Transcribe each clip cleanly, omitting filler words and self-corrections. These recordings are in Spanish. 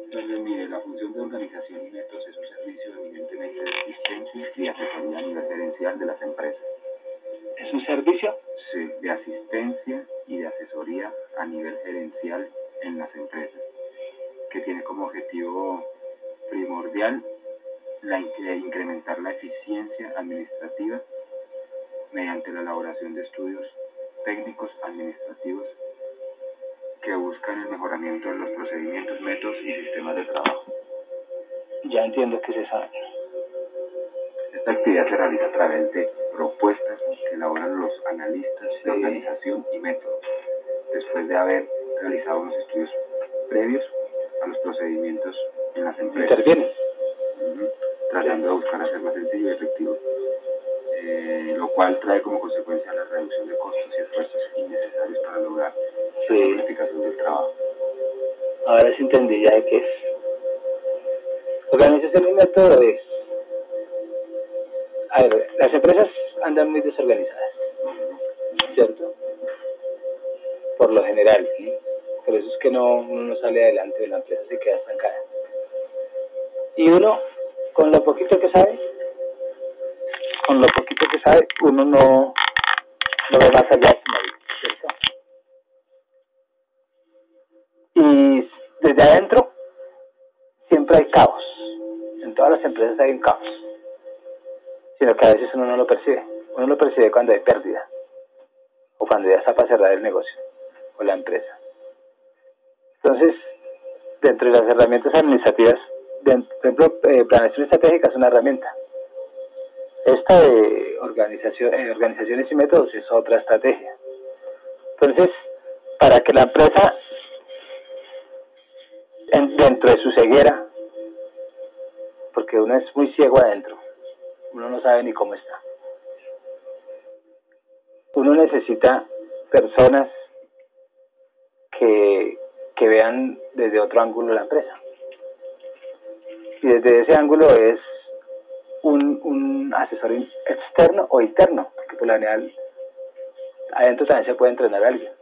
Entonces, mire, la función de organización y métodos es un servicio eminentemente de asistencia y asesoría a nivel gerencial de las empresas. ¿Es un servicio? Sí, de asistencia y de asesoría a nivel gerencial en las empresas, que tiene como objetivo primordial incrementar la eficiencia administrativa mediante la elaboración de estudios técnicos administrativos que buscan el mejoramiento de los procedimientos, métodos y sistemas de trabajo. Ya entiendo que se sabe. Esta actividad se realiza a través de propuestas que elaboran los analistas de organización y métodos, después de haber realizado unos estudios previos a los procedimientos en las empresas. ¿Intervienen? Tratando de buscar hacer más sencillo y efectivo, lo cual trae como consecuencia la reducción de costos y esfuerzos innecesarios para lograr la simplificación del trabajo. Ahora sí entendí ya de qué es. Organización y método es... A ver, las empresas andan muy desorganizadas, ¿cierto? Por lo general, ¿sí? Por eso es que uno no sale adelante de la empresa, se queda estancada. Y uno, con lo poquito que sabe, uno no ve más allá de su vida, ¿cierto? Y desde adentro siempre hay caos. En todas las empresas hay un caos. Sino que a veces uno no lo percibe. Uno lo percibe cuando hay pérdida. O cuando ya está para cerrar el negocio. O la empresa. Entonces, dentro de las herramientas administrativas, por ejemplo, planeación estratégica es una herramienta. Esta de organizaciones y métodos es otra estrategia. Entonces, para que la empresa, dentro de su ceguera, porque uno es muy ciego adentro, uno no sabe ni cómo está. Uno necesita personas que vean desde otro ángulo la empresa. Y desde ese ángulo es un asesor externo o interno, porque por lo general adentro también se puede entrenar a alguien.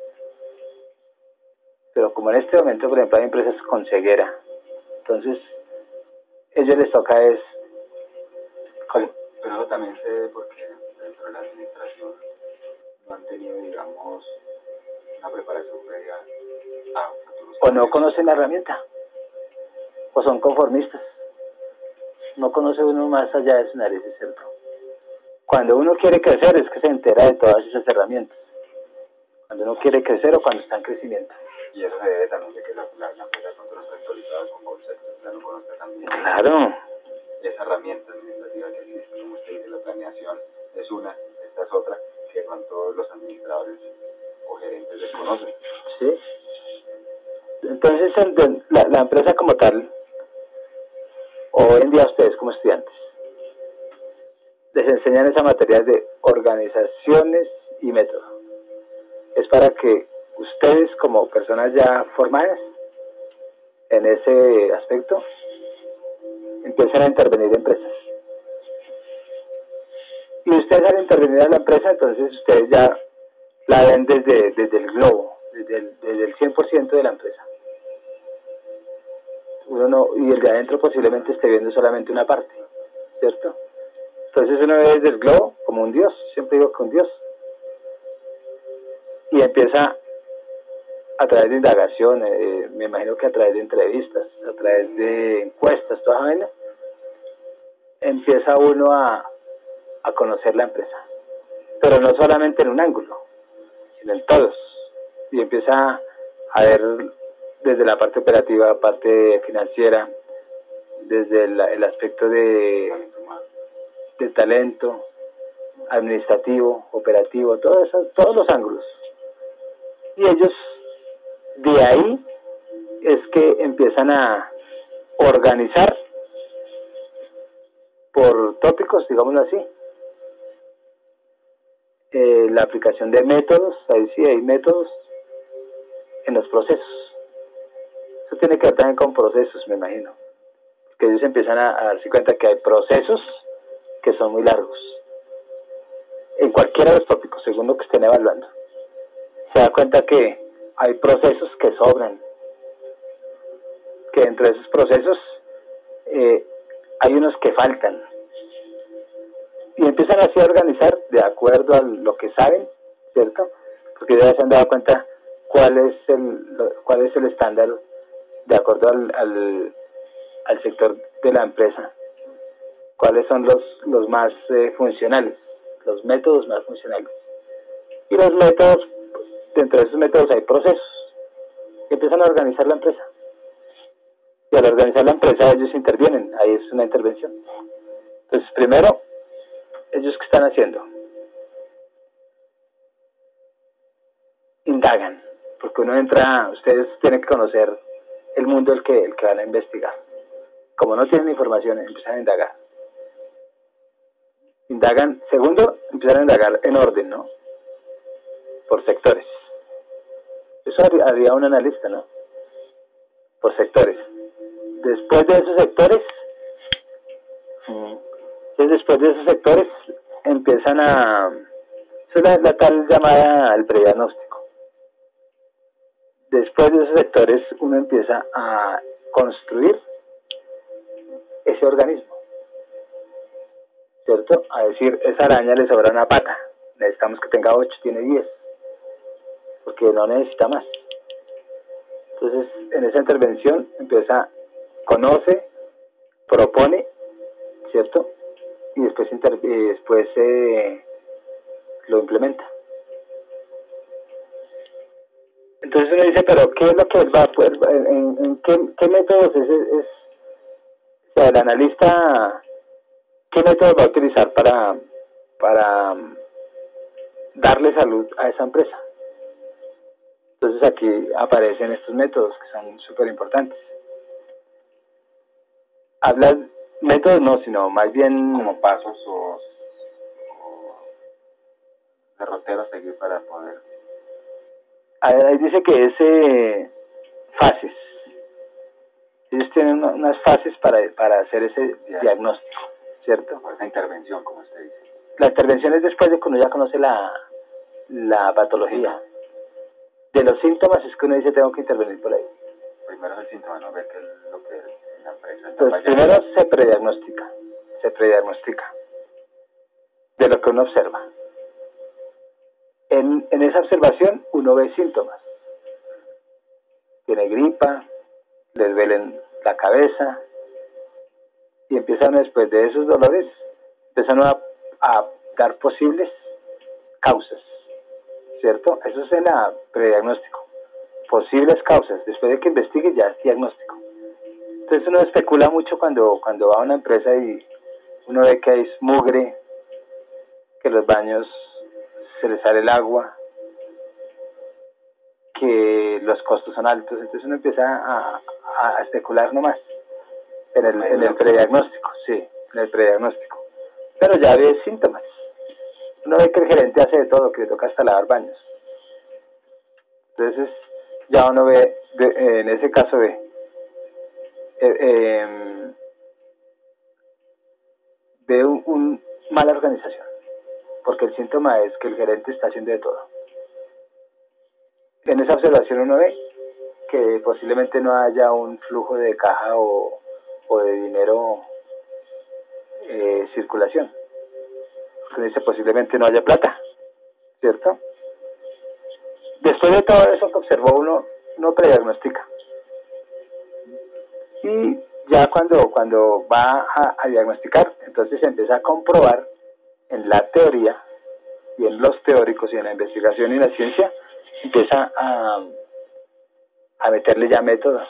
Pero como en este momento, por ejemplo, hay empresas con ceguera, entonces ellos les toca es... Pero también se debe porque dentro de la administración no han tenido, digamos, una preparación previa a futuros. O no conocen la herramienta, o son conformistas. No conoce uno más allá de su nariz, es cierto. Cuando uno quiere crecer es que se entera de todas esas herramientas. Cuando uno quiere crecer o cuando está en crecimiento. Y eso se debe también de que la empresa no está actualizada con conceptos, ya no conozca también. Claro. Esa herramienta administrativa que existe, como usted dice, la planeación es una, esta es otra, que con todos los administradores o gerentes desconocen. Sí. Entonces, la empresa como tal, o hoy en día ustedes como estudiantes, les enseñan esa materia de organizaciones y métodos. Es para que ustedes como personas ya formadas en ese aspecto empiecen a intervenir en empresas. Y ustedes al intervenir en la empresa, entonces ustedes ya la ven desde el globo, desde el 100% de la empresa. Uno no, y el de adentro posiblemente esté viendo solamente una parte. ¿cierto? Entonces uno ve desde el globo como un dios, siempre digo que un dios, y empieza a través de indagaciones, me imagino que a través de entrevistas, a través de encuestas, toda esa vaina, empieza uno a conocer la empresa, pero no solamente en un ángulo, sino en todos, y empieza a ver desde la parte operativa, parte financiera, desde el aspecto de talento, administrativo, operativo, todos los ángulos. Y ellos, de ahí, es que empiezan a organizar por tópicos, digámoslo así, la aplicación de métodos, ahí sí hay métodos en los procesos. Eso tiene que ver también con procesos, me imagino, que ellos empiezan a darse cuenta que hay procesos que son muy largos, en cualquiera de los tópicos, según lo que estén evaluando. Se da cuenta que hay procesos que sobran, que dentro de esos procesos hay unos que faltan, y empiezan así a organizar de acuerdo a lo que saben, ¿cierto? Porque ya se han dado cuenta cuál es el estándar de acuerdo al sector de la empresa, cuáles son los más funcionales, los métodos más funcionales. Y los métodos, dentro de esos métodos hay procesos que empiezan a organizar la empresa. Y al organizar la empresa ellos intervienen, ahí es una intervención. Entonces, primero, ¿ellos qué están haciendo? Indagan, porque uno entra, ustedes tienen que conocer el mundo el que van a investigar. Como no tienen información, empiezan a indagar. Indagan, segundo, empiezan a indagar en orden, ¿no? Por sectores. Eso haría un analista, ¿no? Por sectores. Después de esos sectores, empiezan eso es la tal llamada el prediagnóstico. Después de esos sectores uno empieza a construir ese organismo, ¿cierto? A decir, esa araña le sobra una pata, necesitamos que tenga 8, tiene 10, porque no necesita más. Entonces, en esa intervención conoce, propone, ¿cierto? Y después lo implementa. Entonces uno dice, pero ¿qué es lo que él va a poder, en qué métodos o sea, el analista, qué métodos va a utilizar para darle salud a esa empresa? Entonces aquí aparecen estos métodos que son súper importantes. Habla métodos no, sino más bien como pasos o derroteros a seguir para poder. Ahí dice que es fases. Ellos tienen unas fases para hacer ese diagnóstico, ¿cierto? Esa intervención, como usted dice. La intervención es después de que uno ya conoce la patología. De los síntomas es que uno dice, tengo que intervenir por ahí. Primero es el síntoma, ¿no? Ver qué es lo que la empresa está Entonces, primero se prediagnostica de lo que uno observa. En esa observación uno ve síntomas. Tiene gripa, le duele la cabeza, y empiezan después de esos dolores, empiezan a dar posibles causas, ¿cierto? Eso es en la prediagnóstico. Posibles causas, después de que investigue ya es diagnóstico. Entonces uno especula mucho cuando va a una empresa y uno ve que hay mugre, que los baños se les sale el agua, que los costos son altos, entonces uno empieza a especular nomás en el prediagnóstico, sí, en el prediagnóstico. Pero ya ve síntomas. Uno ve que el gerente hace de todo, que le toca hasta lavar baños. Entonces ya uno ve, en ese caso ve un mala organización, porque el síntoma es que el gerente está haciendo de todo. En esa observación uno ve que posiblemente no haya un flujo de caja o de dinero circulación. Entonces dice, posiblemente no haya plata, ¿cierto? Después de todo eso que observó uno prediagnostica. Y ya cuando va a diagnosticar, entonces se empieza a comprobar en la teoría y en los teóricos y en la investigación y en la ciencia, empieza a meterle ya método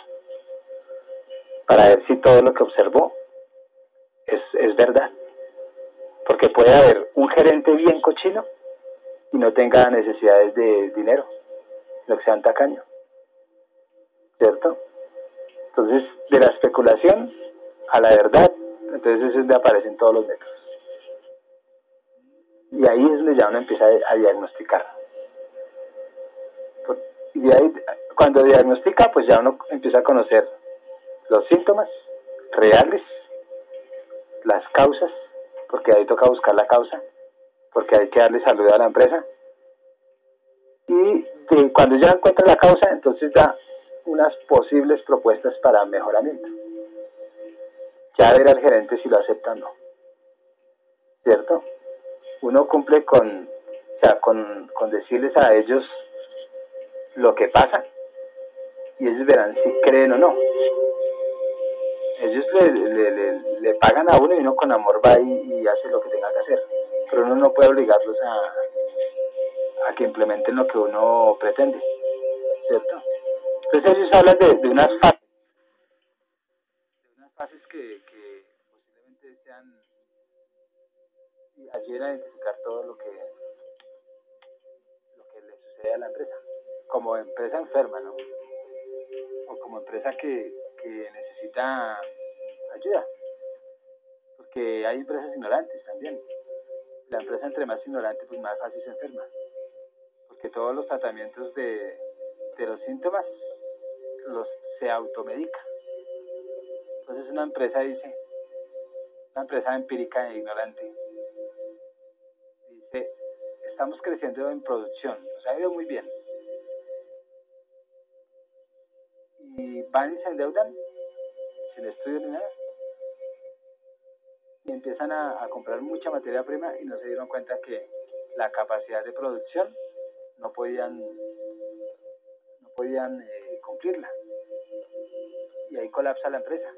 para ver si todo lo que observó es verdad. Porque puede haber un gerente bien cochino y no tenga necesidades de dinero, lo que sea un tacaño, ¿cierto? Entonces, de la especulación a la verdad, entonces es donde aparecen todos los métodos. Y ahí es donde ya uno empieza a diagnosticar. Y de ahí, cuando diagnostica, pues ya uno empieza a conocer los síntomas reales, las causas, porque ahí toca buscar la causa, porque hay que darle salud a la empresa. Y cuando ya encuentra la causa, entonces da unas posibles propuestas para mejoramiento. Ya ver al gerente si lo acepta o no, ¿cierto? Uno cumple con decirles a ellos lo que pasa y ellos verán si creen o no. Ellos le pagan a uno y uno con amor va y hace lo que tenga que hacer, pero uno no puede obligarlos a que implementen lo que uno pretende, ¿cierto? Entonces ellos hablan de unas fases que posiblemente sean y ayuden a identificar todo lo que le sucede a la empresa, como empresa enferma, ¿no? O como empresa que necesita ayuda, porque hay empresas ignorantes también. La empresa entre más ignorante, pues más fácil se enferma, porque todos los tratamientos de los síntomas se automedica. Entonces una empresa empírica e ignorante, dice, estamos creciendo en producción, nos ha ido muy bien, y van y se endeudan sin estudio ni nada, y empiezan a comprar mucha materia prima y no se dieron cuenta que la capacidad de producción no podían cumplirla, y ahí colapsa la empresa,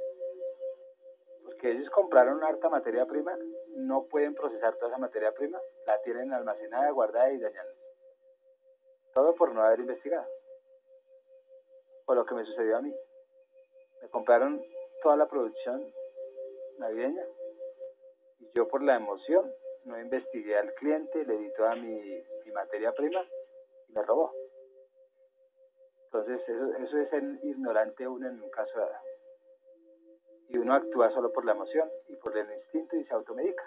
porque ellos compraron harta materia prima, no pueden procesar toda esa materia prima, la tienen almacenada, guardada y dañada, todo por no haber investigado. Por lo que me sucedió a mí, me compraron toda la producción navideña y yo por la emoción no investigué al cliente, le di toda mi materia prima y me robó. Entonces eso es el ignorante uno en un caso dado, y uno actúa solo por la emoción y por el instinto y se automedica.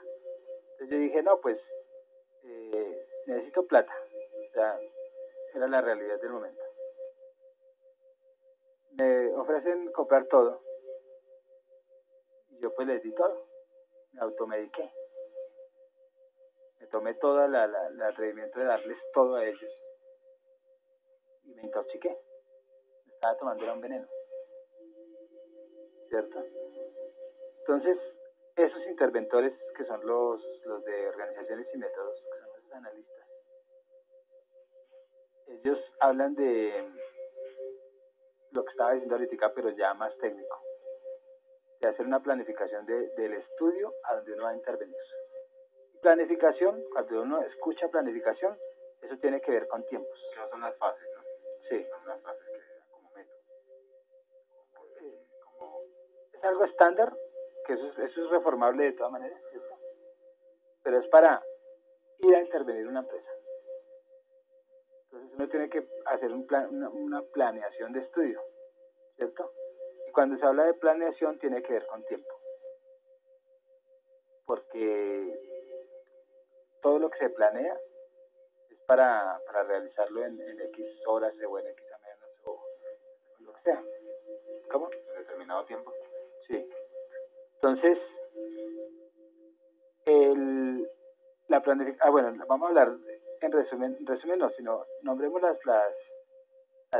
Entonces yo dije, no, pues necesito plata, o sea, era la realidad del momento. Me ofrecen comprar todo y yo pues les di todo, me automediqué, me tomé todo el atrevimiento de darles todo a ellos y me intoxiqué, me estaba tomando era un veneno, ¿cierto? Entonces esos interventores que son los de organizaciones y métodos, que son los analistas, ellos hablan de lo que estaba diciendo ahorita, pero ya más técnico, de hacer una planificación del estudio a donde uno va a intervenir. Planificación, cuando uno escucha planificación, eso tiene que ver con tiempos. ¿Qué son las fases, no? Sí. Son las fases que dan como método. Es algo estándar, que eso es reformable de todas maneras, ¿cierto? Pero es para ir a intervenir una empresa. Entonces uno tiene que hacer una planeación de estudio, ¿cierto? Y cuando se habla de planeación tiene que ver con tiempo, porque todo lo que se planea es para realizarlo en X horas o en X a menos o lo que sea. ¿Cómo? En determinado tiempo. Sí. Entonces, la planificación, bueno, vamos a hablar en resumen no, sino nombremos las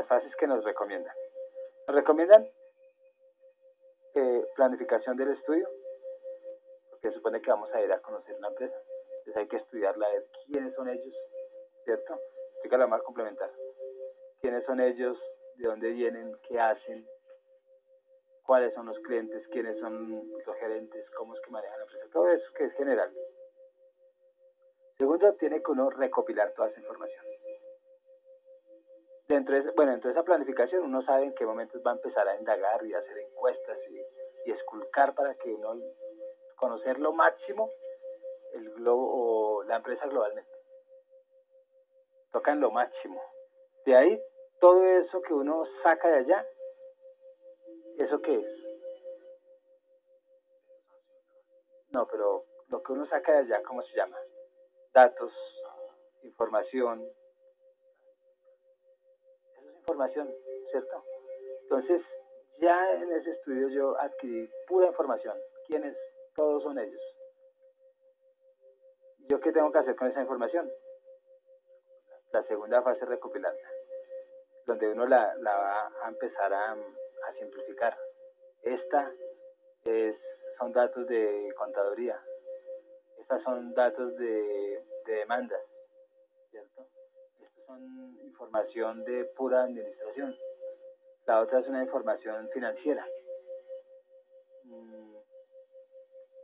fases que nos recomiendan. Nos recomiendan planificación del estudio, porque se supone que vamos a ir a conocer una empresa. Entonces hay que estudiarla, a ver quiénes son ellos, ¿cierto? Así que la vamos a complementar. ¿Quiénes son ellos? ¿De dónde vienen? ¿Qué hacen? ¿Cuáles son los clientes? ¿Quiénes son los gerentes? ¿Cómo es que manejan la empresa? Todo eso que es general. Segundo, tiene que uno recopilar toda esa información. Dentro de esa planificación uno sabe en qué momentos va a empezar a indagar y hacer encuestas y esculcar para que uno conocer lo máximo el globo o la empresa globalmente. Tocan lo máximo. De ahí, todo eso que uno saca de allá, ¿eso qué es? No, pero lo que uno saca de allá, ¿cómo se llama? Datos, información. Eso es información, ¿cierto? Entonces, ya en ese estudio yo adquirí pura información. ¿Quiénes? Todos son ellos. ¿Yo qué tengo que hacer con esa información? La segunda fase es recopilarla, donde uno la va a empezar a simplificar. Esta son datos de contaduría, estas son datos de demandas, ¿cierto? Estas son información de pura administración. La otra es una información financiera.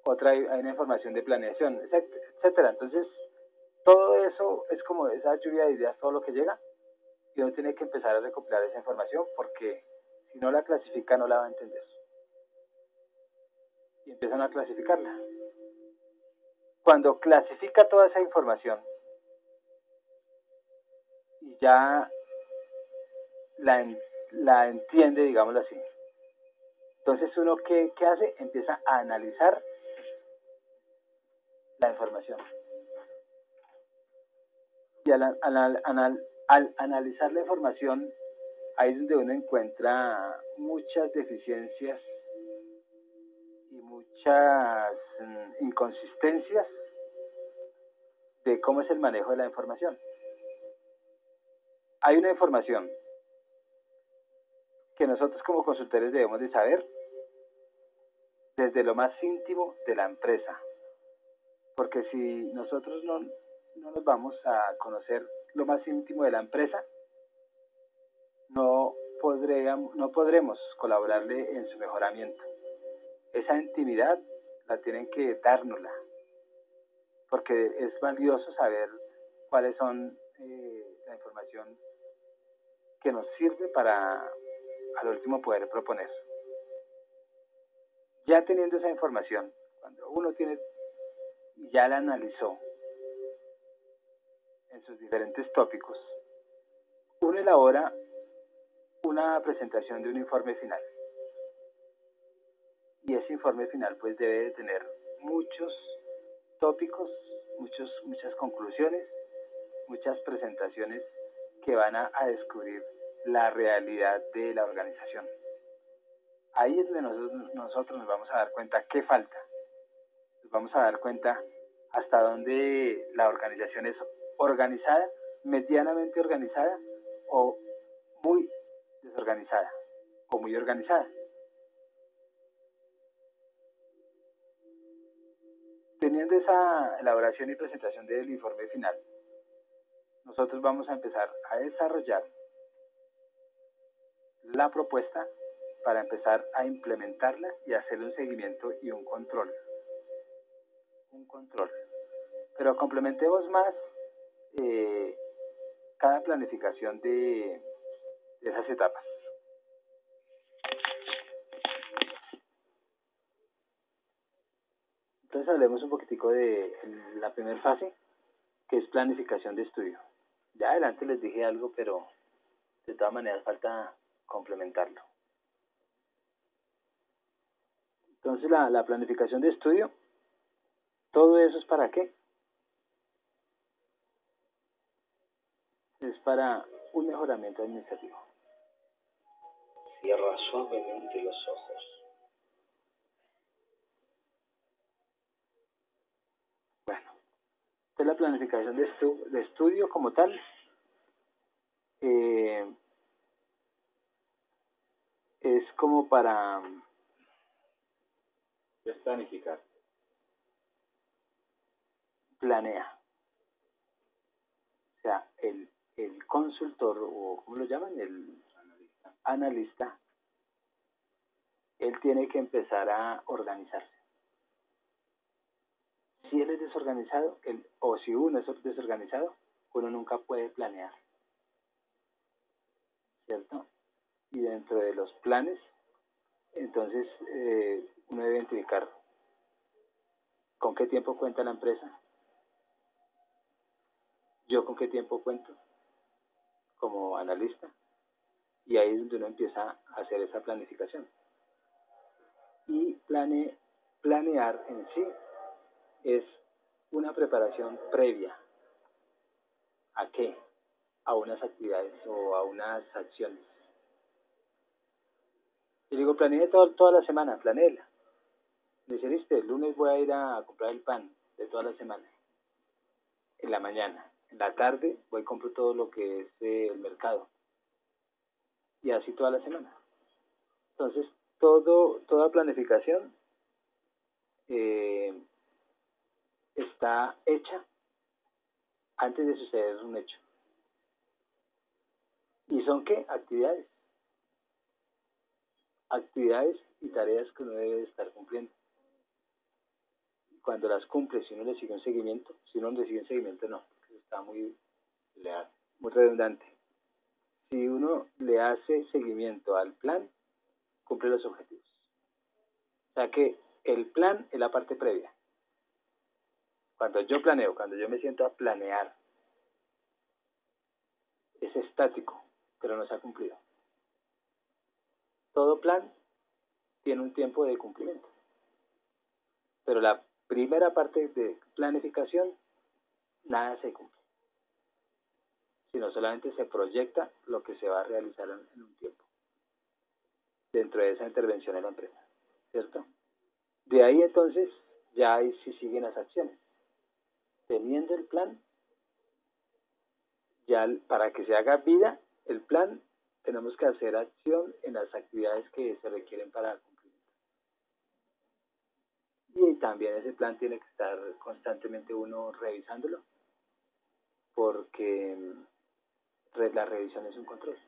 Otra hay una información de planeación, etcétera. Entonces, todo eso es como esa lluvia de ideas, todo lo que llega, y uno tiene que empezar a recopilar esa información porque si no la clasifica no la va a entender. Y empiezan a clasificarla. Cuando clasifica toda esa información y ya la entiende, digámoslo así, entonces uno ¿qué hace? Empieza a analizar la información. Y al analizar la información, ahí es donde uno encuentra muchas deficiencias y muchas inconsistencias de cómo es el manejo de la información. Hay una información que nosotros como consultores debemos de saber desde lo más íntimo de la empresa, porque si nosotros no nos vamos a conocer lo más íntimo de la empresa, no podremos colaborarle en su mejoramiento. Esa intimidad la tienen que dárnosla, porque es valioso saber cuáles son la información que nos sirve para al último poder proponer. Ya teniendo esa información, cuando uno ya la analizó en sus diferentes tópicos, uno elabora una presentación de un informe final. Y ese informe final pues debe de tener muchos tópicos, muchas conclusiones, muchas presentaciones que van a descubrir la realidad de la organización. Ahí es donde nosotros nos vamos a dar cuenta qué falta. Nos vamos a dar cuenta hasta dónde la organización es organizada, medianamente organizada o muy desorganizada o muy organizada. Teniendo esa elaboración y presentación del informe final, nosotros vamos a empezar a desarrollar la propuesta para empezar a implementarla y hacerle un seguimiento y un control. Pero complementemos más cada planificación de esas etapas. Entonces hablemos un poquitico de la primera fase, que es planificación de estudio. Ya adelante les dije algo, pero de todas maneras falta complementarlo. Entonces la planificación de estudio, ¿todo eso es para qué? Es para un mejoramiento administrativo. Cierra suavemente los ojos. Bueno, entonces la planificación de estudio como tal es como para es planificar. planea. O sea, el consultor, o ¿cómo lo llaman? El analista, él tiene que empezar a organizarse. Si él es desorganizado, o si uno es desorganizado, uno nunca puede planear, ¿cierto? Y dentro de los planes, entonces uno debe identificar con qué tiempo cuenta la empresa, yo con qué tiempo cuento como analista, y ahí es donde uno empieza a hacer esa planificación. Y planear en sí es una preparación previa. ¿A qué? A unas actividades o a unas acciones. Y digo, planeé toda la semana, planéela. Dice, listo, el lunes voy a ir a comprar el pan de toda la semana. En la mañana. En la tarde voy y compro todo lo que es el mercado. Y así toda la semana. Entonces, toda planificación está hecha antes de suceder un hecho. ¿Y son qué? Actividades. Actividades y tareas que uno debe estar cumpliendo. Cuando las cumple, si uno le sigue un seguimiento, si uno le sigue un seguimiento, no, porque está muy redundante. Si uno le hace seguimiento al plan, cumple los objetivos. O sea que el plan es la parte previa. Cuando yo planeo, cuando yo me siento a planear, es estático, pero no se ha cumplido. Todo plan tiene un tiempo de cumplimiento. Pero la primera parte de planificación, nada se cumple. Sino solamente se proyecta lo que se va a realizar en un tiempo. Dentro de esa intervención en la empresa. ¿Cierto? De ahí entonces, ya ahí sí siguen las acciones. Teniendo el plan, ya para que se haga vida el plan, tenemos que hacer acción en las actividades que se requieren para cumplir. Y también ese plan tiene que estar constantemente uno revisándolo, porque la revisión es un control.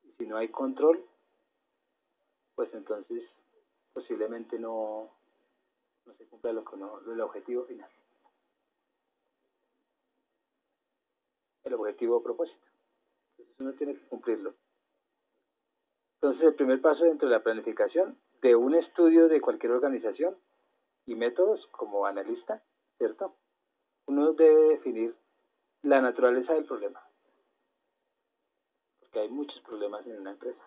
Y si no hay control, pues entonces posiblemente no se cumpla el objetivo final. El objetivo o propósito. Entonces uno tiene que cumplirlo. Entonces el primer paso dentro de la planificación de un estudio de cualquier organización y métodos como analista, ¿cierto? Uno debe definir la naturaleza del problema. Porque hay muchos problemas en una empresa.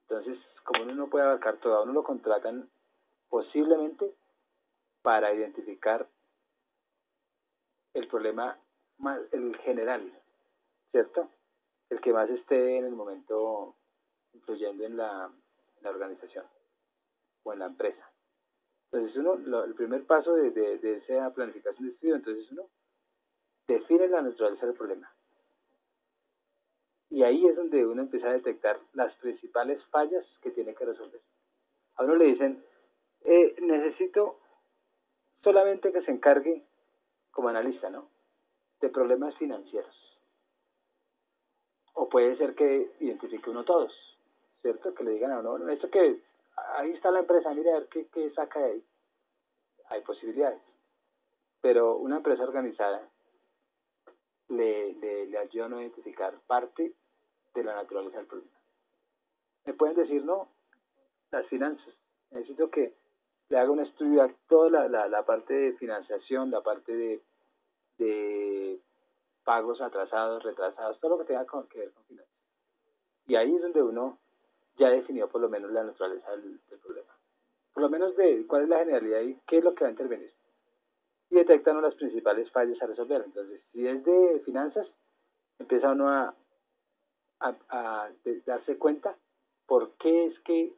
Entonces, como uno no puede abarcar todo, a uno lo contratan posiblemente para identificar el problema más, el general, ¿cierto? El que más esté en el momento influyendo en la organización o en la empresa. Entonces el primer paso de esa planificación de estudio, entonces uno define la naturaleza del problema. Y ahí es donde uno empieza a detectar las principales fallas que tiene que resolver. A uno le dicen, necesito solamente que se encargue como analista, ¿no?, de problemas financieros. O puede ser que identifique uno todos, ¿cierto? Que le digan a uno, esto que ahí está la empresa, mira a ver qué saca de ahí. Hay posibilidades. Pero una empresa organizada le ayuda a uno a identificar parte de la naturaleza del problema. Me pueden decir, no, las finanzas. Necesito que le haga un estudio a toda la parte de financiación, la parte de pagos atrasados, retrasados, todo lo que tenga que ver con finanzas. Y ahí es donde uno ya definió por lo menos la naturaleza del problema. Por lo menos de cuál es la generalidad y qué es lo que va a intervenir. Y detectan las principales fallas a resolver. Entonces, si es de finanzas, empieza uno a darse cuenta por qué es que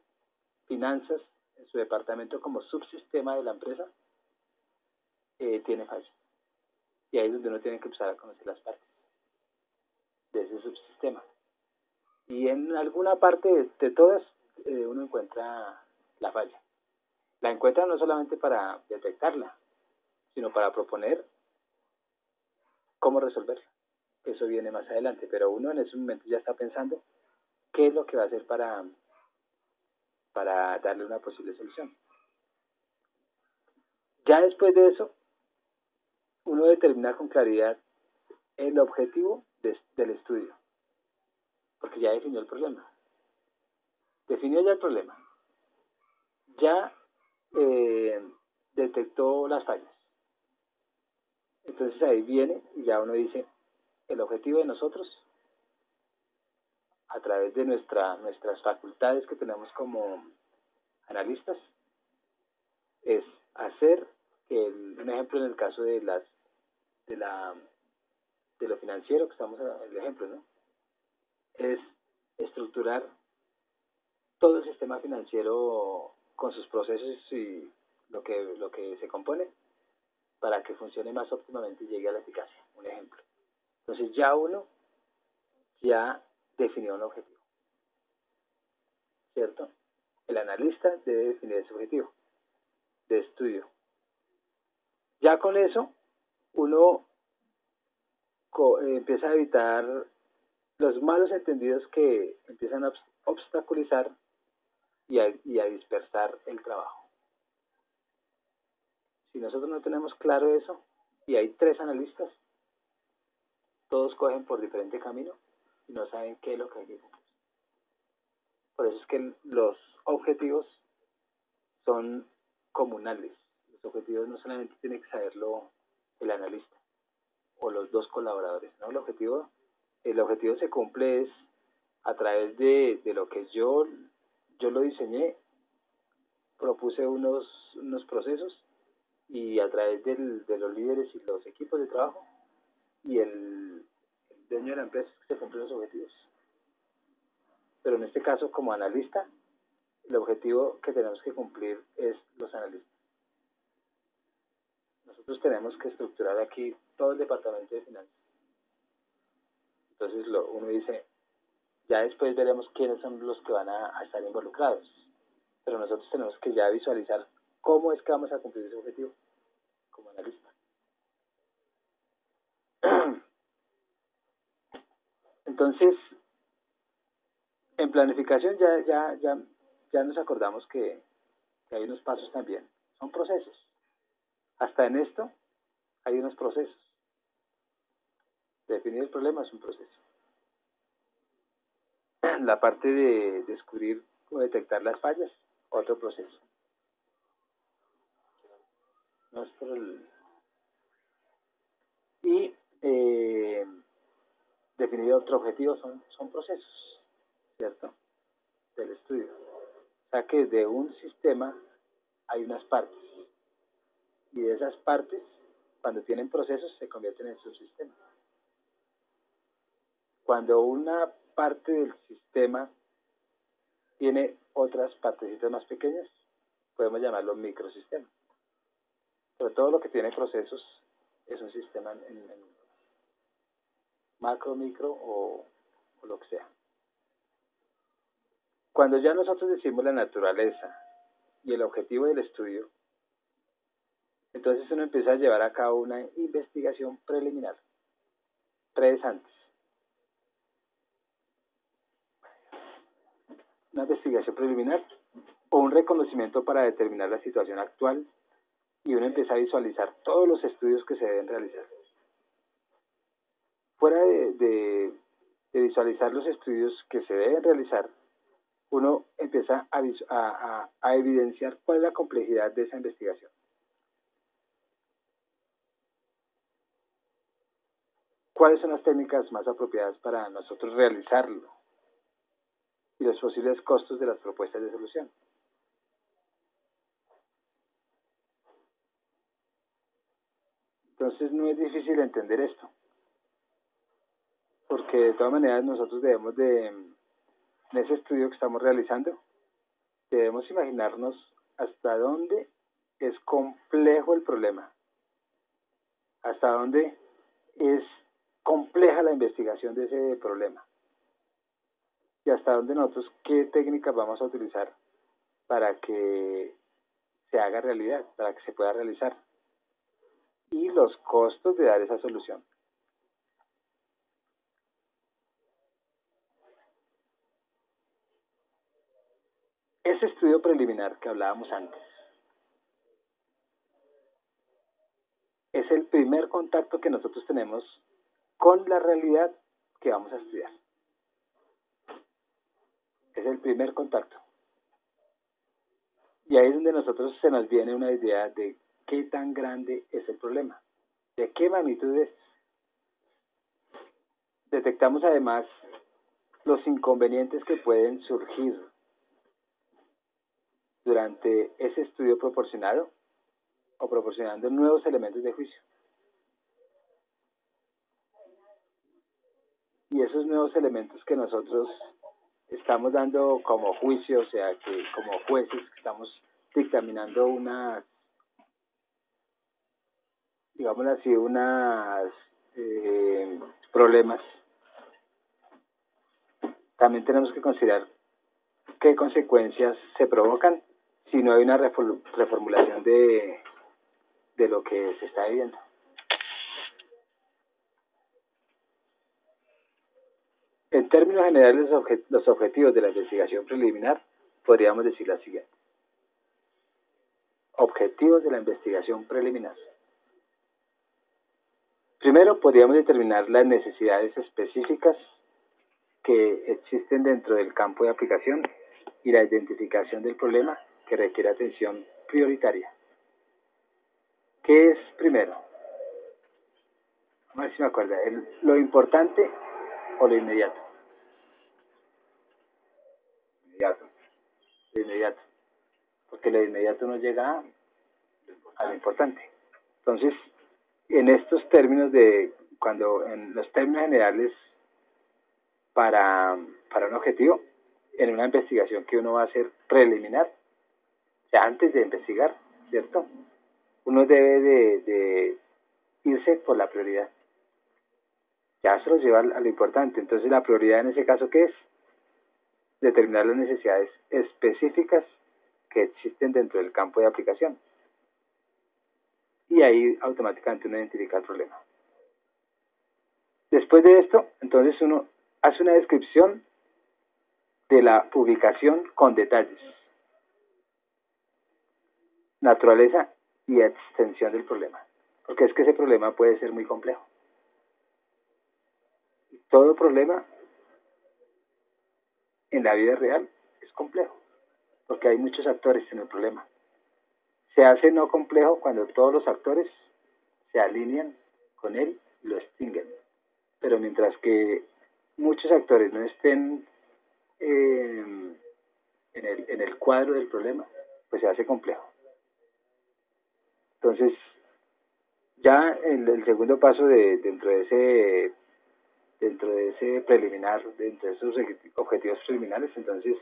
finanzas en su departamento como subsistema de la empresa tiene fallas. Y ahí es donde uno tiene que empezar a conocer las partes de ese subsistema. Y en alguna parte de todas uno encuentra la falla. La encuentra no solamente para detectarla, sino para proponer cómo resolverlo. Eso viene más adelante, pero uno en ese momento ya está pensando qué es lo que va a hacer para darle una posible solución. Ya después de eso, uno determina con claridad el objetivo del estudio, porque ya definió el problema. Definió ya el problema. Ya detectó las fallas. Entonces ahí viene y ya uno dice, el objetivo de nosotros, a través de nuestras facultades que tenemos como analistas, es hacer que, un ejemplo en el caso de lo financiero, que estamos en el ejemplo, ¿no? Es estructurar todo el sistema financiero con sus procesos y lo que se compone para que funcione más óptimamente y llegue a la eficacia, un ejemplo. Entonces ya uno ya definió un objetivo, ¿cierto? El analista debe definir ese objetivo de estudio. Ya con eso uno empieza a evitar los malos entendidos que empiezan a obstaculizar y a dispersar el trabajo. Si nosotros no tenemos claro eso, y hay 3 analistas, todos cogen por diferente camino y no saben qué es lo que hay que cumplir. Por eso es que los objetivos son comunales. Los objetivos no solamente tiene que saberlo el analista o los 2 colaboradores, ¿no? El objetivo se cumple es a través de lo que yo lo diseñé, propuse unos procesos y a través de los líderes y los equipos de trabajo y el dueño de la empresa se cumplen los objetivos. Pero en este caso, como analista, el objetivo que tenemos que cumplir es los analistas. Nosotros tenemos que estructurar aquí todo el departamento de finanzas. Entonces uno dice, ya después veremos quiénes son los que van a estar involucrados. Pero nosotros tenemos que ya visualizar cómo es que vamos a cumplir ese objetivo como analista. Entonces, en planificación ya nos acordamos que hay unos pasos también. Son procesos. Hasta en esto hay unos procesos. Definir el problema es un proceso. La parte de descubrir o detectar las fallas, otro proceso. Y definir otro objetivo son procesos, ¿cierto? Del estudio. O sea que de un sistema hay unas partes. Y de esas partes, cuando tienen procesos, se convierten en subsistemas. Cuando una parte del sistema tiene otras partecitas más pequeñas, podemos llamarlo microsistema. Pero todo lo que tiene procesos es un sistema en macro, micro o lo que sea. Cuando ya nosotros decimos la naturaleza y el objetivo del estudio, entonces uno empieza a llevar a cabo una investigación preliminar, 3 antes. Una investigación preliminar o un reconocimiento para determinar la situación actual y uno empieza a visualizar todos los estudios que se deben realizar. Fuera de visualizar los estudios que se deben realizar, uno empieza a evidenciar cuál es la complejidad de esa investigación. ¿Cuáles son las técnicas más apropiadas para nosotros realizarlo? Y los posibles costos de las propuestas de solución. Entonces no es difícil entender esto, porque de todas maneras nosotros debemos en ese estudio que estamos realizando, debemos imaginarnos hasta dónde es complejo el problema, hasta dónde es compleja la investigación de ese problema y hasta dónde nosotros qué técnicas vamos a utilizar para que se haga realidad, para que se pueda realizar. y los costos de dar esa solución. Ese estudio preliminar que hablábamos antes es el primer contacto que nosotros tenemos con la realidad que vamos a estudiar. Es el primer contacto. Y ahí es donde nosotros se nos viene una idea de qué tan grande es el problema, de qué magnitud es. Detectamos además los inconvenientes que pueden surgir durante ese estudio proporcionado o proporcionando nuevos elementos de juicio. Y esos nuevos elementos que nosotros estamos dando como juicio, o sea, que como jueces estamos dictaminando unas, digámoslo así, unas problemas, también tenemos que considerar qué consecuencias se provocan si no hay una reformulación de lo que se está viviendo. En términos generales, los objetivos de la investigación preliminar podríamos decir la siguiente. Objetivos de la investigación preliminar. Primero, podríamos determinar las necesidades específicas que existen dentro del campo de aplicación y la identificación del problema que requiere atención prioritaria. ¿Qué es primero? A ver si me acuerdo. ¿Lo importante o lo inmediato? Lo inmediato. Porque lo inmediato no llega a lo importante. Entonces, en estos términos en los términos generales para un objetivo, en una investigación que uno va a hacer preliminar, o sea, antes de investigar, ¿cierto? Uno debe de irse por la prioridad. Ya se lo lleva a lo importante. Entonces, la prioridad en ese caso, ¿qué es? Determinar las necesidades específicas que existen dentro del campo de aplicación. Y ahí automáticamente uno identifica el problema. Después de esto, entonces uno hace una descripción de la ubicación con detalles, naturaleza y extensión del problema. Porque es que ese problema puede ser muy complejo. Todo problema en la vida real es complejo, porque hay muchos actores en el problema. Se hace no complejo cuando todos los actores se alinean con él y lo extinguen. Pero mientras que muchos actores no estén en el cuadro del problema, pues se hace complejo. Entonces, ya en el segundo paso dentro de ese preliminar, dentro de esos objetivos preliminares, entonces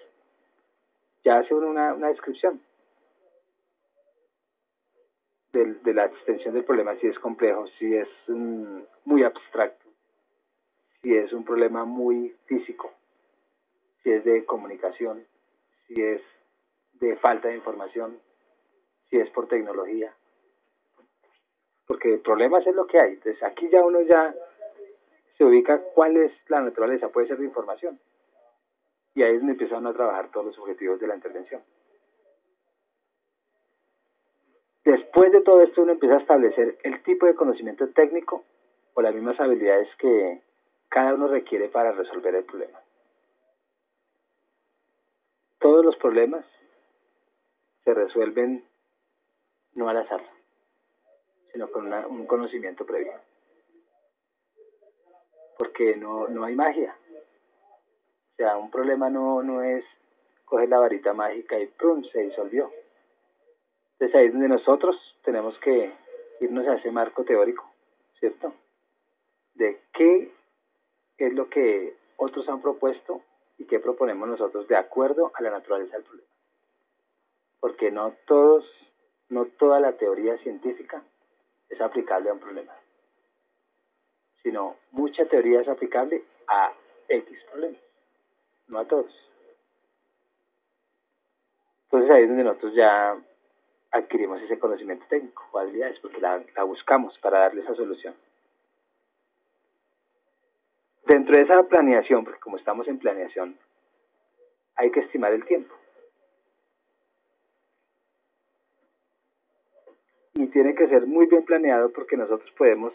ya hace uno una descripción de la extensión del problema, si es complejo, si es muy abstracto, si es un problema muy físico, si es de comunicación, si es de falta de información, si es por tecnología. Porque problemas es lo que hay. Entonces aquí ya uno ya se ubica cuál es la naturaleza, puede ser de información. Y ahí es donde empiezan a trabajar todos los objetivos de la intervención. Después de todo esto uno empieza a establecer el tipo de conocimiento técnico o las mismas habilidades que cada uno requiere para resolver el problema. Todos los problemas se resuelven no al azar, sino con un conocimiento previo. Porque no hay magia. O sea, un problema no es coger la varita mágica y ¡prum! Se disolvió. Entonces ahí es donde nosotros tenemos que irnos a ese marco teórico, ¿cierto? De qué es lo que otros han propuesto y qué proponemos nosotros de acuerdo a la naturaleza del problema. Porque no toda la teoría científica es aplicable a un problema, sino mucha teoría es aplicable a X problemas, no a todos. Entonces ahí es donde nosotros ya adquirimos ese conocimiento técnico o habilidades, porque la buscamos para darle esa solución. Dentro de esa planeación, porque como estamos en planeación, hay que estimar el tiempo. Y tiene que ser muy bien planeado porque nosotros podemos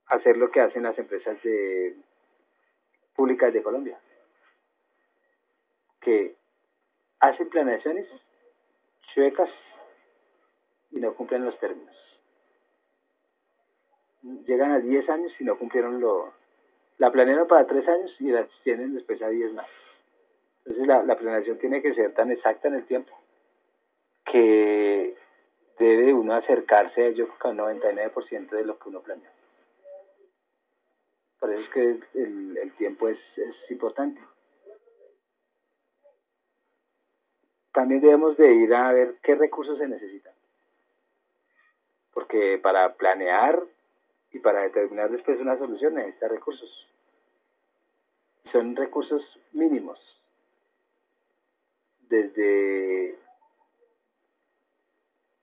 hacer lo que hacen las empresas públicas de Colombia, que hacen planeaciones chuecas y no cumplen los términos. Llegan a 10 años y no cumplieron la planearon para 3 años y la extienden después a 10 más. Entonces la planeación tiene que ser tan exacta en el tiempo que debe uno acercarse, yo creo que al 99% de lo que uno planea. Por eso es que el tiempo es importante. También debemos de ir a ver qué recursos se necesitan. Porque para planear y para determinar después una solución necesita recursos. Son recursos mínimos. Desde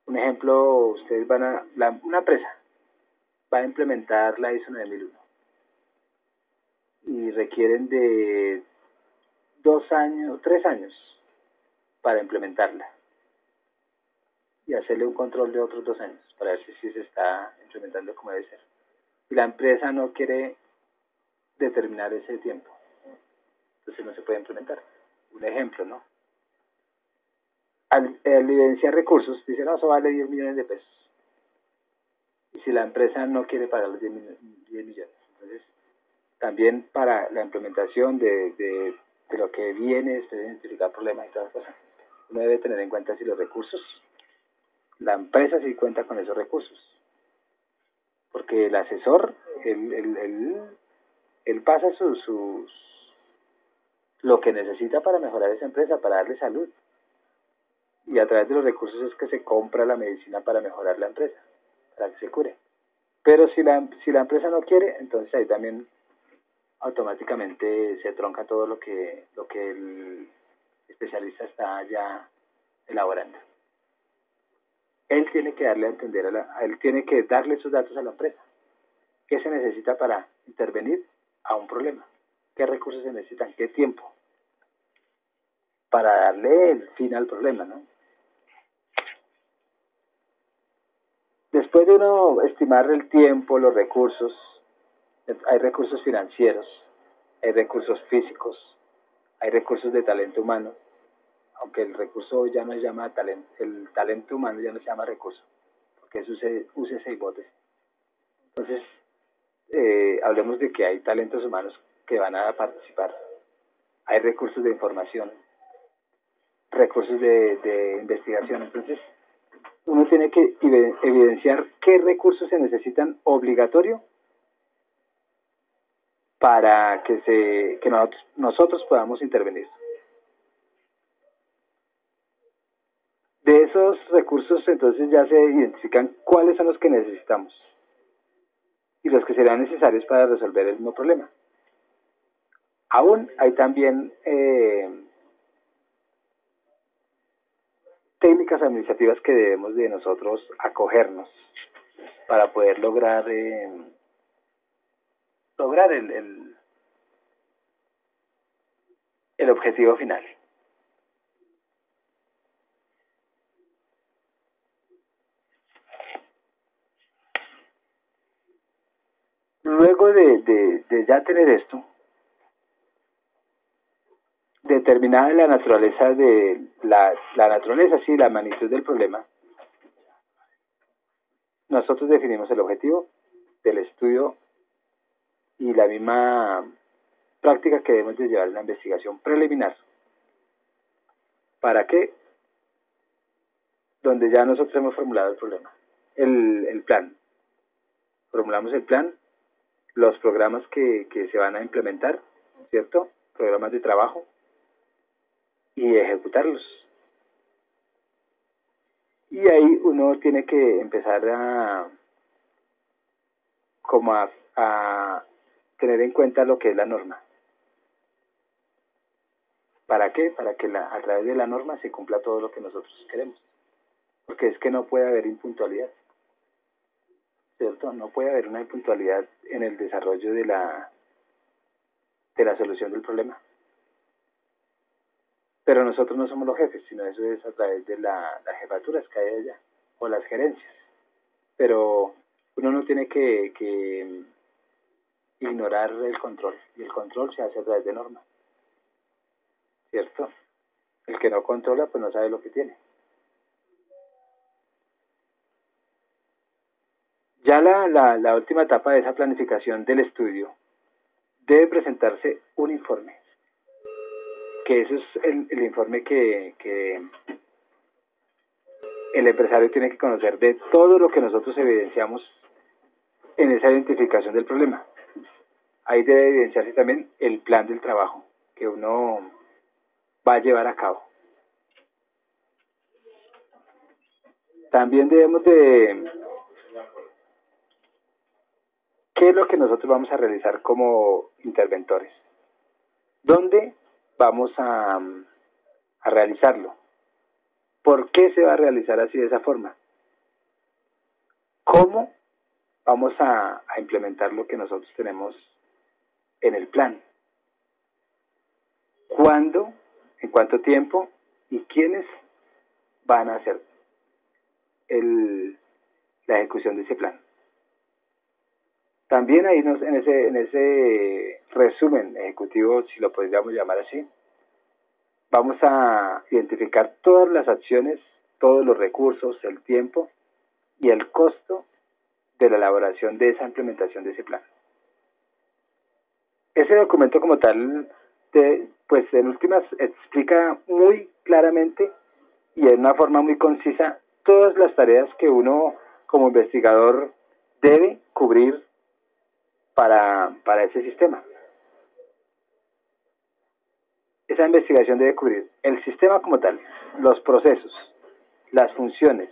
un ejemplo, ustedes una empresa va a implementar la ISO 9001 y requieren de 3 años para implementarla y hacerle un control de otros 2 años para ver si se está implementando como debe ser. Y la empresa no quiere determinar ese tiempo, entonces no se puede implementar. Un ejemplo, ¿no? Al evidenciar recursos, dice, no, eso vale 10 millones de pesos. Y si la empresa no quiere pagar los 10 millones, entonces también para la implementación de lo que viene, se debe identificar problemas y todas las cosas, uno debe tener en cuenta si los recursos, la empresa sí cuenta con esos recursos. Porque el asesor, él pasa lo que necesita para mejorar esa empresa, para darle salud. Y a través de los recursos es que se compra la medicina para mejorar la empresa, para que se cure. Pero si la empresa no quiere, entonces ahí también automáticamente se tronca todo lo que el especialista está ya elaborando. Él tiene que darle a entender, él tiene que darle esos datos a la empresa. ¿Qué se necesita para intervenir a un problema? ¿Qué recursos se necesitan? ¿Qué tiempo? Para darle el fin al problema, ¿no? Después de uno estimar el tiempo, los recursos, hay recursos financieros, hay recursos físicos, hay recursos de talento humano, aunque el recurso ya no se llama talento, el talento humano ya no se llama recurso, porque es úsese y bótese. Entonces, hablemos de que hay talentos humanos que van a participar, hay recursos de información, recursos de investigación. Entonces, uno tiene que evidenciar qué recursos se necesitan obligatorio para que nosotros podamos intervenir. De esos recursos, entonces, ya se identifican cuáles son los que necesitamos y los que serán necesarios para resolver el mismo problema. Aún hay también técnicas administrativas que debemos de nosotros acogernos para poder lograr el objetivo final. Luego de ya tener esto, determinada la naturaleza la naturaleza, sí, la magnitud del problema, nosotros definimos el objetivo del estudio y la misma práctica que debemos de llevar en la investigación preliminar. ¿Para qué? Donde ya nosotros hemos formulado el problema, el plan. Formulamos el plan, los programas que se van a implementar, ¿cierto? Programas de trabajo y ejecutarlos. Y ahí uno tiene que empezar a tener en cuenta lo que es la norma. ¿Para qué? Para que a través de la norma se cumpla todo lo que nosotros queremos. porque es que no puede haber impuntualidad, ¿cierto? No puede haber una impuntualidad en el desarrollo de la solución del problema. Pero nosotros no somos los jefes, sino eso es a través de las jefaturas que hay allá, o las gerencias. Pero uno no tiene que ignorar el control, y el control se hace a través de normas, ¿cierto? El que no controla, pues no sabe lo que tiene. Ya la última etapa de esa planificación del estudio, debe presentarse un informe, que eso es el informe que el empresario tiene que conocer de todo lo que nosotros evidenciamos en esa identificación del problema. Ahí debe evidenciarse también el plan del trabajo que uno va a llevar a cabo. También debemos de... ¿Qué es lo que nosotros vamos a realizar como interventores? ¿Dónde vamos a realizarlo? ¿Por qué se va a realizar así de esa forma? ¿Cómo vamos a implementar lo que nosotros tenemos en el plan? ¿Cuándo? ¿En cuánto tiempo? ¿Y quiénes van a hacer la ejecución de ese plan? También ahí en ese resumen ejecutivo, si lo podríamos llamar así, vamos a identificar todas las acciones, todos los recursos, el tiempo y el costo de la elaboración de esa implementación de ese plan. Ese documento como tal, pues en últimas explica muy claramente y en una forma muy concisa todas las tareas que uno como investigador debe cubrir para ese sistema. Esa investigación debe cubrir el sistema como tal, los procesos, las funciones,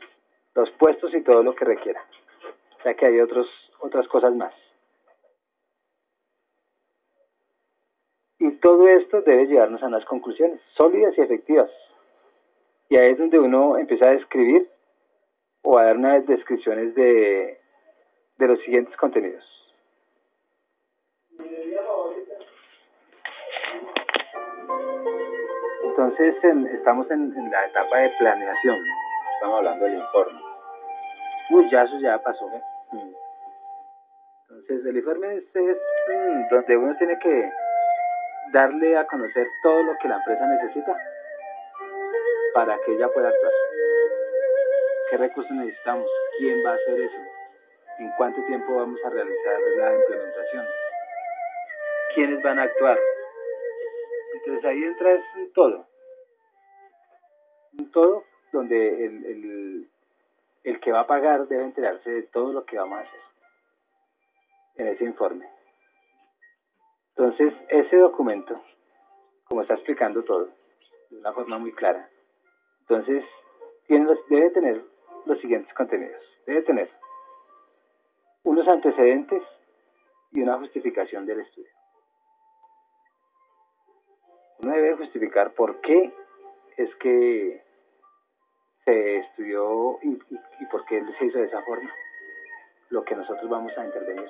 los puestos y todo lo que requiera. O sea que hay otras cosas más. Y todo esto debe llevarnos a unas conclusiones sólidas y efectivas. Y ahí es donde uno empieza a describir o a dar unas descripciones de los siguientes contenidos. Entonces estamos en la etapa de planeación. Estamos hablando del informe. Uy, ya eso ya pasó. Entonces el informe es donde uno tiene que darle a conocer todo lo que la empresa necesita para que ella pueda actuar. ¿Qué recursos necesitamos? ¿Quién va a hacer eso? ¿En cuánto tiempo vamos a realizar la implementación? ¿Quiénes van a actuar? Entonces ahí entra un todo donde el que va a pagar debe enterarse de todo lo que vamos a hacer en ese informe. Entonces ese documento, como está explicando todo de una forma muy clara, entonces debe tener los siguientes contenidos. Debe tener unos antecedentes y una justificación del estudio. Uno debe justificar por qué es que se estudió y por qué se hizo de esa forma lo que nosotros vamos a intervenir.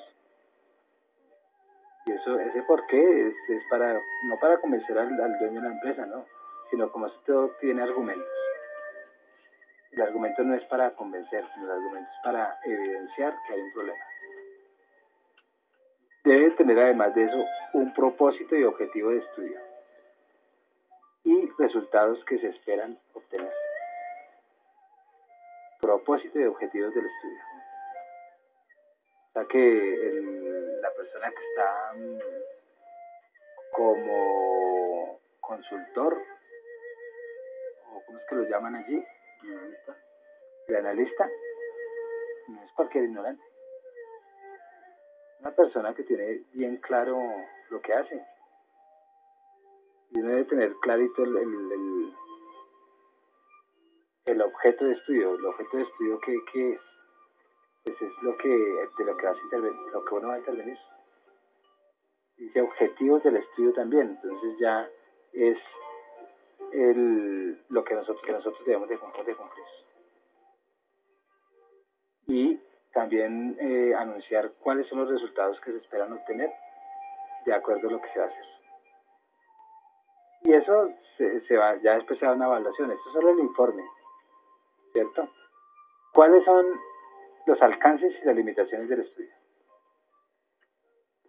Y ese por qué es para, no para convencer al dueño de la empresa, ¿no? Sino como esto tiene argumentos. El argumento no es para convencer, sino el argumento es para evidenciar que hay un problema. Debe tener además de eso un propósito y objetivo de estudio y resultados que se esperan obtener. Propósito y objetivos del estudio. O sea que la persona que está como consultor, o ¿cómo es que lo llaman allí? El analista, no es cualquier ignorante. Una persona que tiene bien claro lo que hace. Y uno debe tener clarito el objeto de estudio. El objeto de estudio que es, pues es de lo que vas a intervenir, lo que uno va a intervenir. Dice objetivos del estudio también. Entonces ya es lo que nosotros debemos de cumplir. y también anunciar cuáles son los resultados que se esperan obtener de acuerdo a lo que se va a hacer. Y eso se va, ya después se da una evaluación. Esto es solo el informe, ¿cierto? ¿Cuáles son los alcances y las limitaciones del estudio?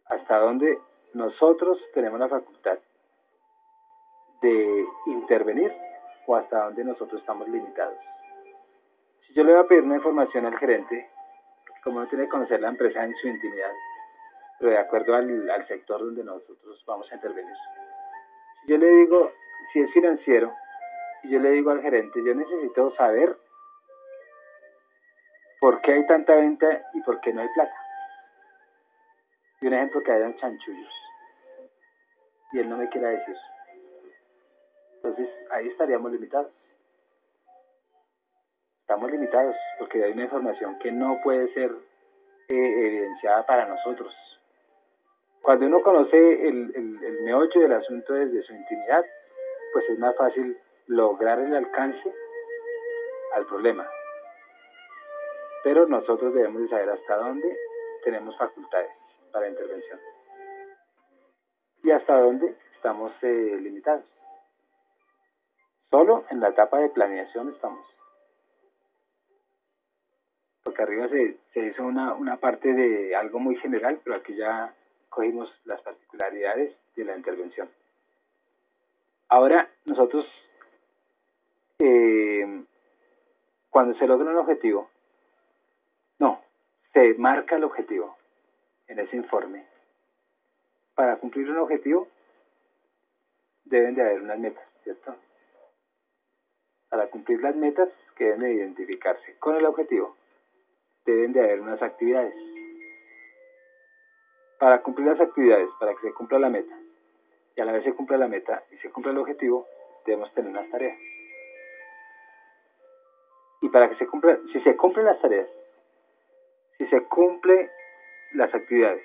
Hasta dónde nosotros tenemos la facultad de intervenir o hasta dónde nosotros estamos limitados. Si yo le voy a pedir una información al gerente, como no tiene que conocer la empresa en su intimidad, pero de acuerdo al sector donde nosotros vamos a intervenir. Si yo le digo, si es financiero, y yo le digo al gerente, yo necesito saber por qué hay tanta venta y por qué no hay plata. Y un ejemplo, que hayan chanchullos. Y él no me quiera decir. Entonces, ahí estaríamos limitados. Estamos limitados porque hay una información que no puede ser evidenciada para nosotros. Cuando uno conoce el meollo del asunto desde su intimidad, pues es más fácil lograr el alcance al problema. Pero nosotros debemos de saber hasta dónde tenemos facultades para intervención y hasta dónde estamos limitados. Solo en la etapa de planeación estamos. Porque arriba se hizo una parte de algo muy general, pero aquí ya cogimos las particularidades de la intervención. Ahora, nosotros, cuando se logra un objetivo, se marca el objetivo en ese informe. Para cumplir un objetivo, deben de haber unas metas, ¿cierto? Para cumplir las metas que deben de identificarse con el objetivo, deben de haber unas actividades. Para cumplir las actividades, para que se cumpla la meta, y a la vez se cumpla la meta y se cumpla el objetivo, debemos tener unas tareas. Y para que se cumpla, si se cumplen las tareas, si se cumplen las actividades,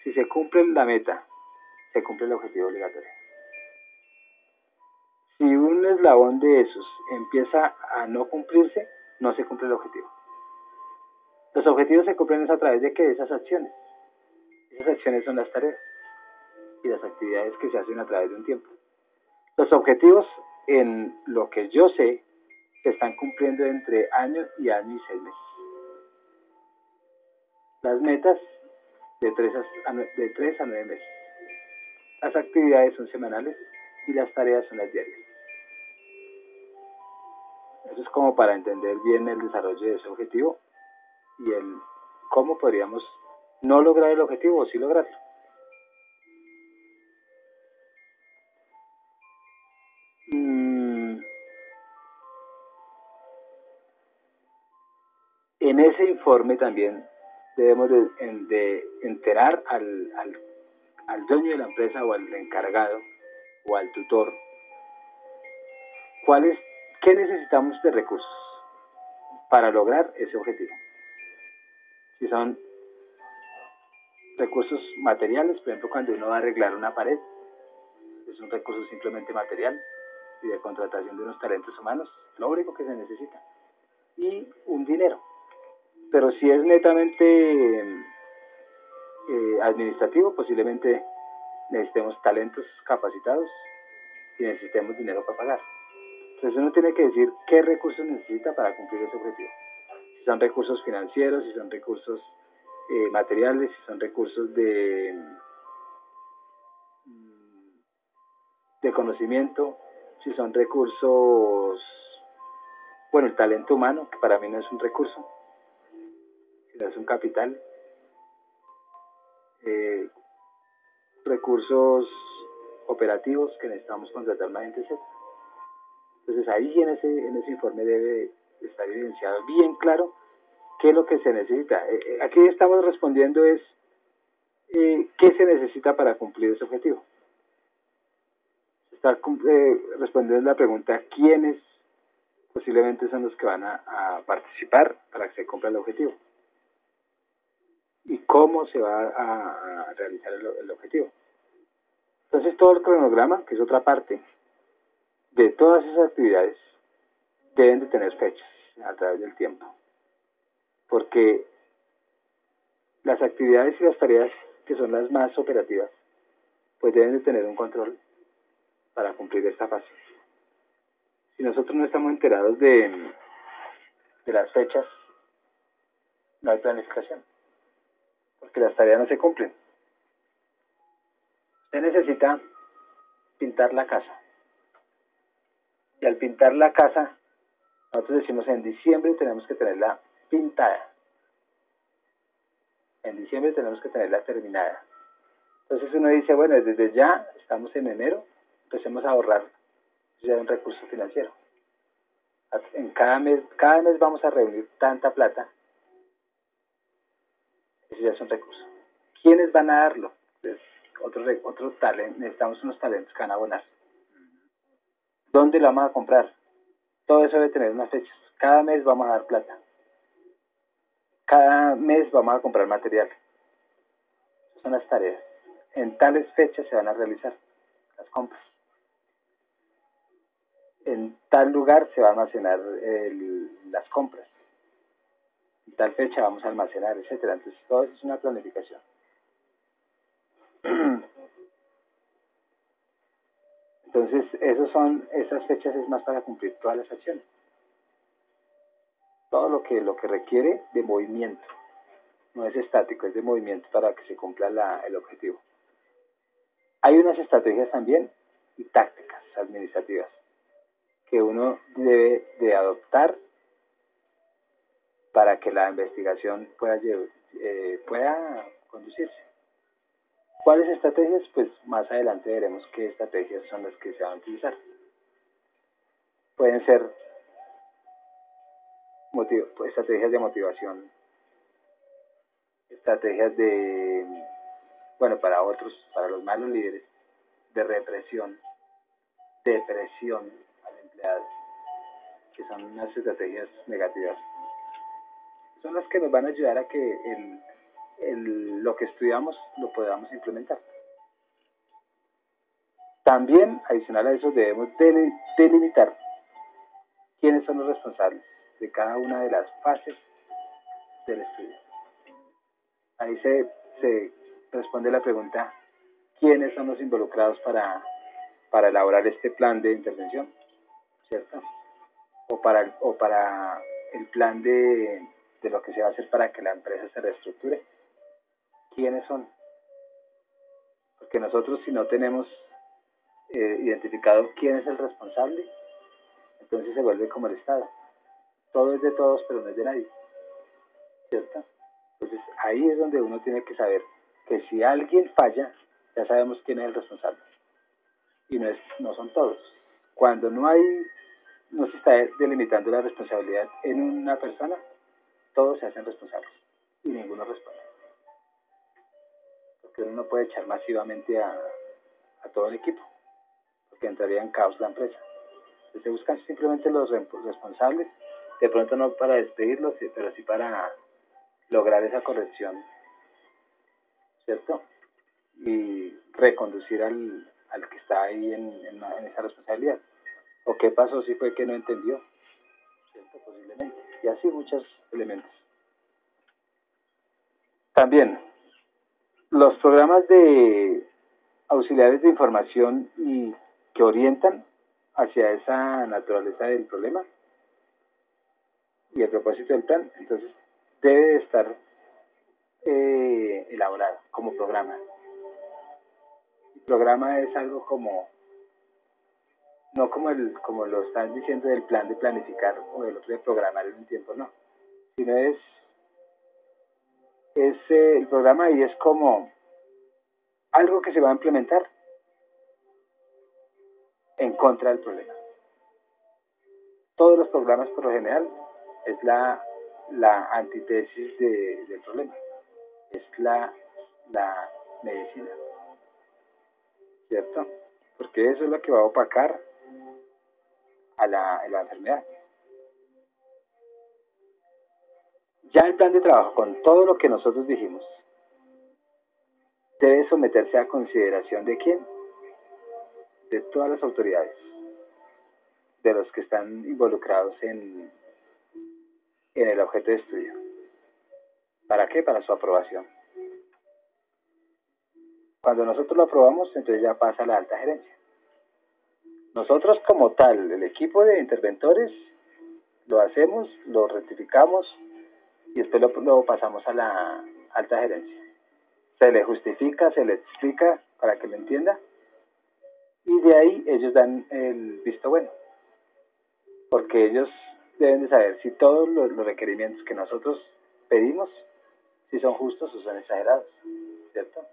si se cumple la meta, se cumple el objetivo obligatorio. Si un eslabón de esos empieza a no cumplirse, no se cumple el objetivo. Los objetivos se cumplen a través de ¿qué? De esas acciones. Esas acciones son las tareas y las actividades que se hacen a través de un tiempo. Los objetivos, en lo que yo sé, se están cumpliendo entre año y 6 meses. Las metas de 3 a 9 meses. Las actividades son semanales y las tareas son las diarias. Eso es como para entender bien el desarrollo de ese objetivo y el cómo podríamos no lograr el objetivo o sí lograrlo. En ese informe también debemos de enterar al dueño de la empresa o al encargado o al tutor qué necesitamos de recursos para lograr ese objetivo. Si son recursos materiales, por ejemplo, cuando uno va a arreglar una pared, es un recurso simplemente material y de contratación de unos talentos humanos, lo único que se necesita. Y un dinero. Pero si es netamente administrativo, posiblemente necesitemos talentos capacitados y necesitemos dinero para pagar. Entonces uno tiene que decir qué recursos necesita para cumplir ese objetivo. Si son recursos financieros, si son recursos materiales, si son recursos de conocimiento, si son recursos, bueno, el talento humano, que para mí no es un recurso, sino es un capital, recursos operativos que necesitamos contratar más gente, etc. Entonces ahí en ese informe debe estar evidenciado bien claro qué es lo que se necesita. Aquí estamos respondiendo es qué se necesita para cumplir ese objetivo. Se está respondiendo la pregunta quiénes posiblemente son los que van a participar para que se cumpla el objetivo y cómo se va a realizar el objetivo. Entonces todo el cronograma, que es otra parte de todas esas actividades, deben de tener fechas a través del tiempo. porque las actividades y las tareas que son las más operativas, pues deben de tener un control para cumplir esta fase. Si nosotros no estamos enterados de las fechas, no hay planificación, porque las tareas no se cumplen. Usted necesita pintar la casa, y al pintar la casa, nosotros decimos en diciembre tenemos que tenerla pintada, en diciembre tenemos que tenerla terminada. Entonces uno dice, bueno, desde ya estamos en enero, empecemos a ahorrar, eso ya es un recurso financiero. En cada mes vamos a reunir tanta plata, eso ya es un recurso. ¿Quiénes van a darlo? Pues otro talento, necesitamos unos talentos que van a abonar. ¿Dónde lo vamos a comprar? Todo eso debe tener unas fechas. Cada mes vamos a dar plata. Cada mes vamos a comprar material. Esas son las tareas. En tales fechas se van a realizar las compras. En tal lugar se va a almacenar las compras. En tal fecha vamos a almacenar, etcétera. Entonces todo eso es una planificación. Entonces esas fechas es más para cumplir todas las acciones. Todo lo que requiere de movimiento. No es estático, es de movimiento para que se cumpla el objetivo. Hay unas estrategias también y tácticas administrativas que uno debe de adoptar para que la investigación pueda conducirse. ¿Cuáles estrategias? Pues más adelante veremos qué estrategias son las que se van a utilizar. Pueden ser estrategias de motivación, estrategias para los malos líderes, de represión, depresión al empleado, que son unas estrategias negativas. Son las que nos van a ayudar a que lo que estudiamos lo podamos implementar. También, adicional a eso, debemos delimitar quiénes son los responsables de cada una de las fases del estudio. Ahí se responde la pregunta, ¿quiénes son los involucrados para elaborar este plan de intervención? ¿Cierto? O para el plan de lo que se va a hacer para que la empresa se reestructure. ¿Quiénes son? Porque nosotros, si no tenemos identificado quién es el responsable, entonces se vuelve como el Estado. Todo es de todos, pero no es de nadie. ¿Cierto? Entonces ahí es donde uno tiene que saber que si alguien falla, ya sabemos quién es el responsable. Y no son todos. Cuando no se está delimitando la responsabilidad en una persona, todos se hacen responsables y ninguno responde. Porque uno no puede echar masivamente a todo el equipo, porque entraría en caos la empresa. Entonces se buscan simplemente los responsables, de pronto no para despedirlos, pero sí para lograr esa corrección, ¿cierto? Y reconducir al que está ahí en esa responsabilidad. ¿O qué pasó si fue que no entendió? ¿Cierto? Posiblemente. Y así muchos elementos. También, los programas de auxiliares de información y que orientan hacia esa naturaleza del problema y el propósito del plan, entonces debe de estar elaborado como programa. El programa es algo no como lo están diciendo del plan de planificar o del otro de programar en un tiempo, no, sino es el programa y es como algo que se va a implementar en contra del problema. Todos los programas por lo general es la antítesis del problema, es la medicina, ¿cierto? Porque eso es lo que va a opacar a la enfermedad. Ya el plan de trabajo, con todo lo que nosotros dijimos, debe someterse a consideración ¿de quién? De todas las autoridades, de los que están involucrados en el objeto de estudio. ¿Para qué? Para su aprobación. Cuando nosotros lo aprobamos, entonces ya pasa a la alta gerencia. Nosotros como tal, el equipo de interventores, lo hacemos, lo rectificamos y después lo pasamos a la alta gerencia. Se le justifica, se le explica para que lo entienda y de ahí ellos dan el visto bueno. Porque ellos deben de saber si todos los requerimientos que nosotros pedimos, si son justos o son exagerados, ¿cierto?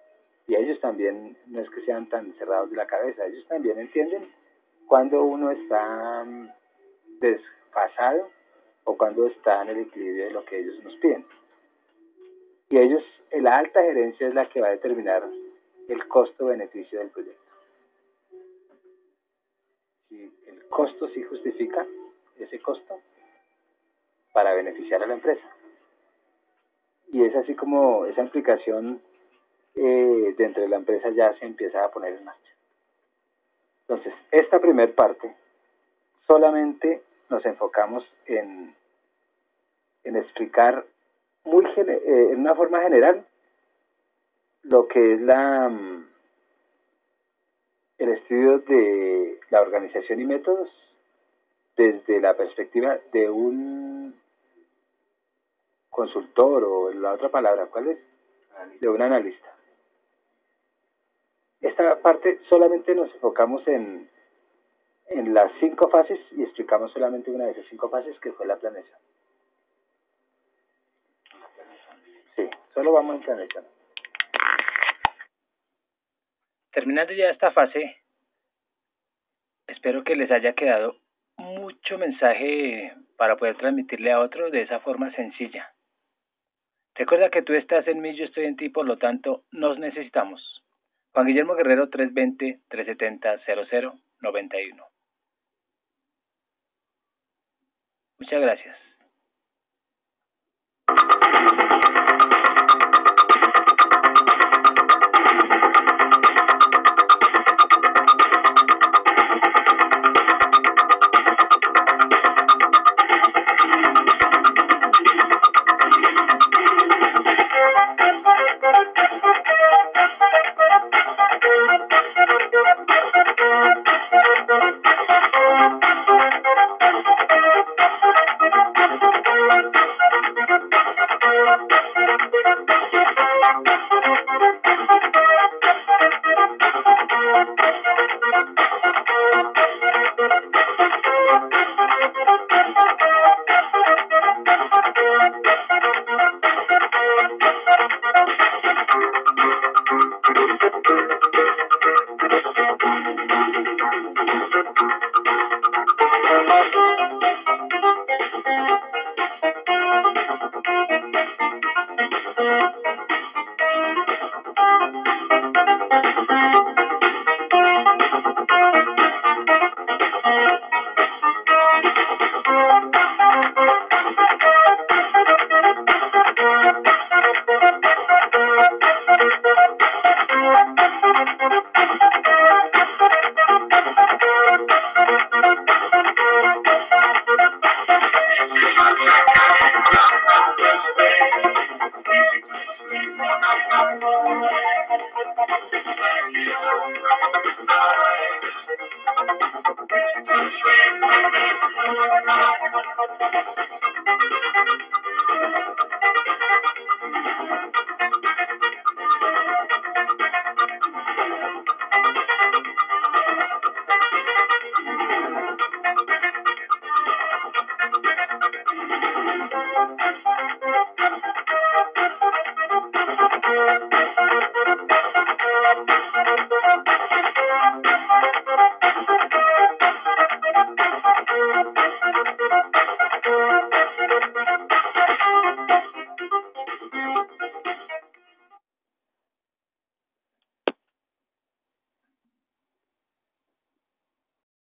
Y ellos también, no es que sean tan cerrados de la cabeza, ellos también entienden cuando uno está desfasado o cuando está en el equilibrio de lo que ellos nos piden. Y ellos, la alta gerencia es la que va a determinar el costo-beneficio del proyecto. Si el costo sí justifica ese costo para beneficiar a la empresa. Y es así como esa implicación dentro de la empresa ya se empieza a poner en marcha. Entonces, esta primera parte solamente nos enfocamos en explicar en una forma general lo que es el estudio de la organización y métodos desde la perspectiva de un consultor, o la otra palabra, ¿cuál es? De un analista. Esta parte solamente nos enfocamos en las 5 fases y explicamos solamente una de esas 5 fases, que fue la planeación. Sí, solo vamos en planeación. Terminando ya esta fase, espero que les haya quedado mucho mensaje para poder transmitirle a otros de esa forma sencilla. Recuerda que tú estás en mí, yo estoy en ti, por lo tanto, nos necesitamos. Juan Guillermo Guerrero, 320-370-0091. Muchas gracias.